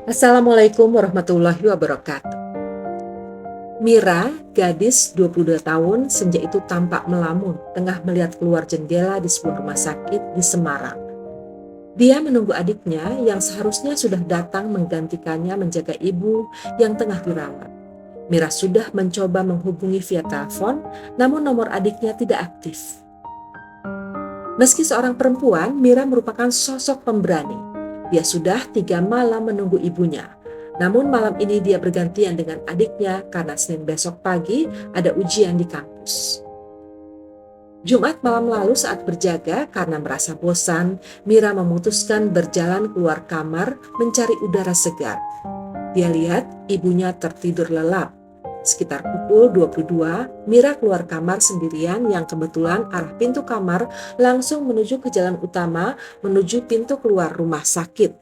Assalamualaikum warahmatullahi wabarakatuh. Mira, gadis 22 tahun, senja itu tampak melamun tengah melihat keluar jendela di sebuah rumah sakit di Semarang. Dia menunggu adiknya yang seharusnya sudah datang menggantikannya menjaga ibu yang tengah dirawat. Mira sudah mencoba menghubungi via telepon, namun nomor adiknya tidak aktif. Meski seorang perempuan, Mira merupakan sosok pemberani. Dia sudah 3 malam menunggu ibunya. Namun malam ini dia bergantian dengan adiknya karena Senin besok pagi ada ujian di kampus. Jumat malam lalu saat berjaga karena merasa bosan, Mira memutuskan berjalan keluar kamar mencari udara segar. Dia lihat ibunya tertidur lelap. Sekitar pukul 22, Mira keluar kamar sendirian yang kebetulan arah pintu kamar langsung menuju ke jalan utama menuju pintu keluar rumah sakit.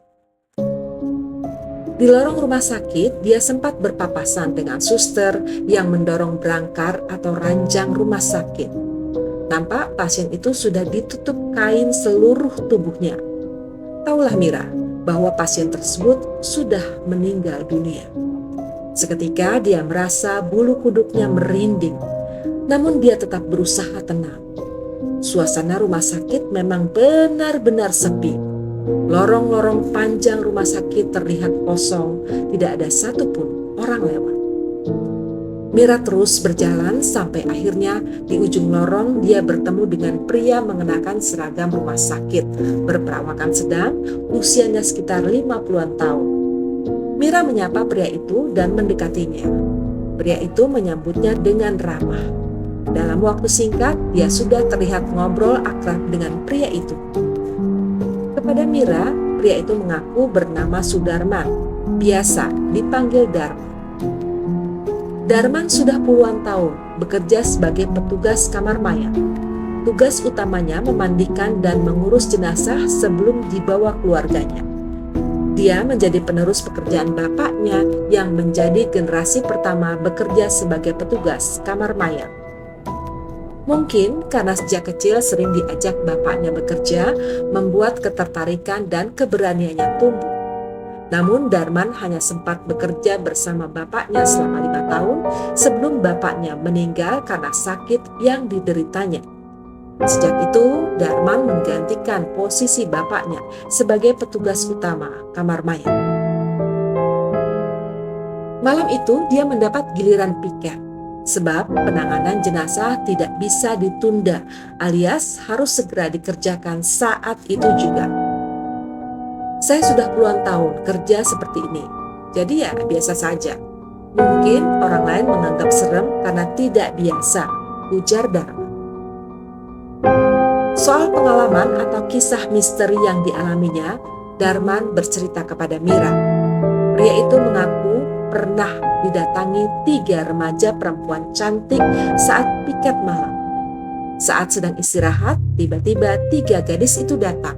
Di lorong rumah sakit, dia sempat berpapasan dengan suster yang mendorong brangkar atau ranjang rumah sakit. Nampak pasien itu sudah ditutup kain seluruh tubuhnya. Taulah Mira bahwa pasien tersebut sudah meninggal dunia. Seketika dia merasa bulu kuduknya merinding, namun dia tetap berusaha tenang. Suasana rumah sakit memang benar-benar sepi. Lorong-lorong panjang rumah sakit terlihat kosong, tidak ada satupun orang lewat. Mira terus berjalan sampai akhirnya di ujung lorong dia bertemu dengan pria mengenakan seragam rumah sakit, berperawakan sedang, usianya sekitar 50-an tahun. Mira menyapa pria itu dan mendekatinya. Pria itu menyambutnya dengan ramah. Dalam waktu singkat, dia sudah terlihat ngobrol akrab dengan pria itu. Kepada Mira, pria itu mengaku bernama Sudarman, biasa dipanggil Darman. Darman sudah puluhan tahun bekerja sebagai petugas kamar mayat. Tugas utamanya memandikan dan mengurus jenazah sebelum dibawa keluarganya. Dia menjadi penerus pekerjaan bapaknya yang menjadi generasi pertama bekerja sebagai petugas kamar mayat. Mungkin karena sejak kecil sering diajak bapaknya bekerja, membuat ketertarikan dan keberaniannya tumbuh. Namun Darman hanya sempat bekerja bersama bapaknya selama 5 tahun sebelum bapaknya meninggal karena sakit yang dideritanya. Sejak itu, Darman menggantikan posisi bapaknya sebagai petugas utama kamar mayat. Malam itu dia mendapat giliran piket. Sebab penanganan jenazah tidak bisa ditunda alias harus segera dikerjakan saat itu juga. Saya sudah puluhan tahun kerja seperti ini, jadi ya biasa saja. Mungkin orang lain menganggap serem karena tidak biasa, ujar Darman. Soal pengalaman atau kisah misteri yang dialaminya, Darman bercerita kepada Mira. Pria itu mengaku pernah didatangi 3 remaja perempuan cantik saat piket malam. Saat sedang istirahat, tiba-tiba 3 gadis itu datang.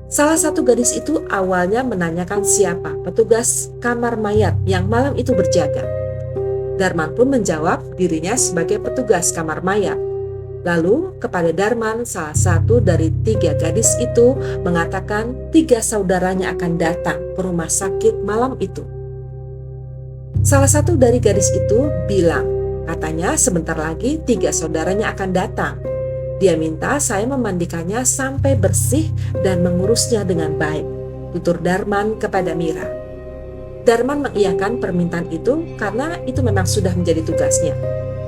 Salah satu gadis itu awalnya menanyakan siapa petugas kamar mayat yang malam itu berjaga. Darman pun menjawab dirinya sebagai petugas kamar mayat. Lalu kepada Darman, salah satu dari 3 gadis itu mengatakan 3 saudaranya akan datang ke rumah sakit malam itu. Salah satu dari gadis itu bilang, katanya sebentar lagi 3 saudaranya akan datang. Dia minta saya memandikannya sampai bersih dan mengurusnya dengan baik, tutur Darman kepada Mira. Darman mengiyakan permintaan itu karena itu memang sudah menjadi tugasnya.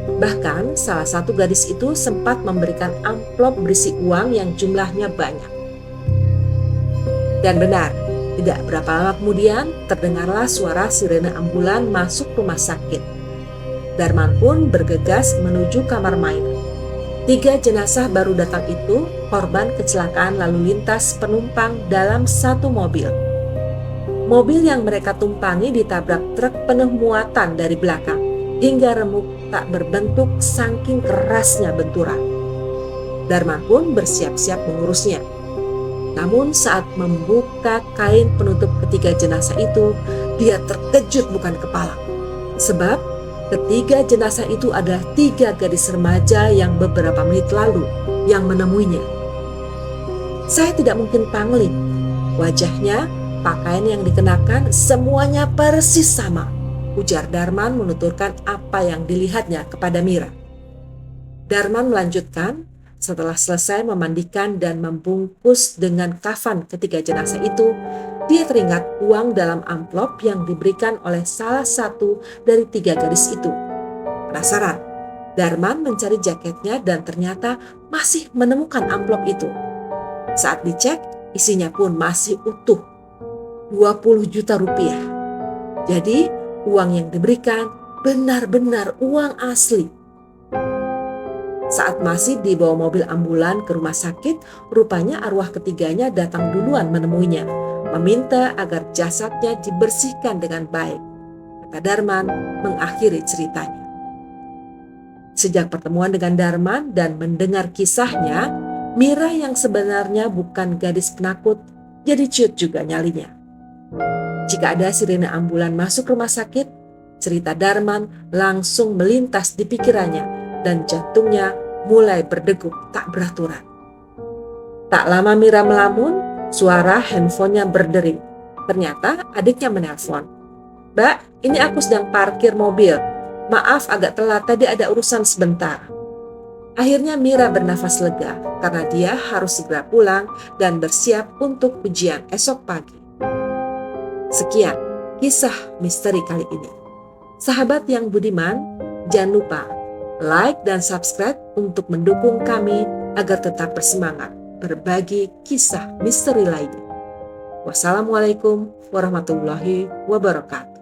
Bahkan salah satu gadis itu sempat memberikan amplop berisi uang yang jumlahnya banyak. Dan benar, tidak berapa lama kemudian terdengarlah suara sirene ambulan masuk rumah sakit. Darman pun bergegas menuju kamar mayat. 3 jenazah baru datang itu korban kecelakaan lalu lintas penumpang dalam satu mobil. Mobil yang mereka tumpangi ditabrak truk penuh muatan dari belakang hingga remuk tak berbentuk saking kerasnya benturan. Darman pun bersiap-siap mengurusnya. Namun saat membuka kain penutup ketiga jenazah itu, dia terkejut bukan kepala. Sebab ketiga jenazah itu adalah 3 gadis remaja yang beberapa menit lalu yang menemuinya. Saya tidak mungkin pangling. Wajahnya Pakaian yang dikenakan semuanya persis sama, ujar Darman menuturkan apa yang dilihatnya kepada Mira. Darman melanjutkan, setelah selesai memandikan dan membungkus dengan kafan ketiga jenazah itu, dia teringat uang dalam amplop yang diberikan oleh salah satu dari 3 gadis itu. Penasaran, Darman mencari jaketnya dan ternyata masih menemukan amplop itu. Saat dicek, isinya pun masih utuh, 20 juta rupiah. Jadi, uang yang diberikan benar-benar uang asli. Saat masih dibawa mobil ambulan ke rumah sakit, rupanya arwah ketiganya datang duluan menemuinya, meminta agar jasadnya dibersihkan dengan baik. Kata Darman mengakhiri ceritanya. Sejak pertemuan dengan Darman dan mendengar kisahnya, Mira yang sebenarnya bukan gadis penakut, jadi ciut juga nyalinya. Jika ada sirene ambulan masuk rumah sakit, cerita Darman langsung melintas di pikirannya dan jantungnya mulai berdegup tak beraturan. Tak lama Mira melamun, suara handphonenya berdering. Ternyata adiknya menelpon. "Mbak, ini aku sedang parkir mobil. Maaf agak telat, tadi ada urusan sebentar." Akhirnya Mira bernafas lega karena dia harus segera pulang dan bersiap untuk ujian esok pagi. Sekian kisah misteri kali ini. Sahabat yang budiman, jangan lupa like dan subscribe untuk mendukung kami agar tetap bersemangat berbagi kisah misteri lainnya. Wassalamualaikum warahmatullahi wabarakatuh.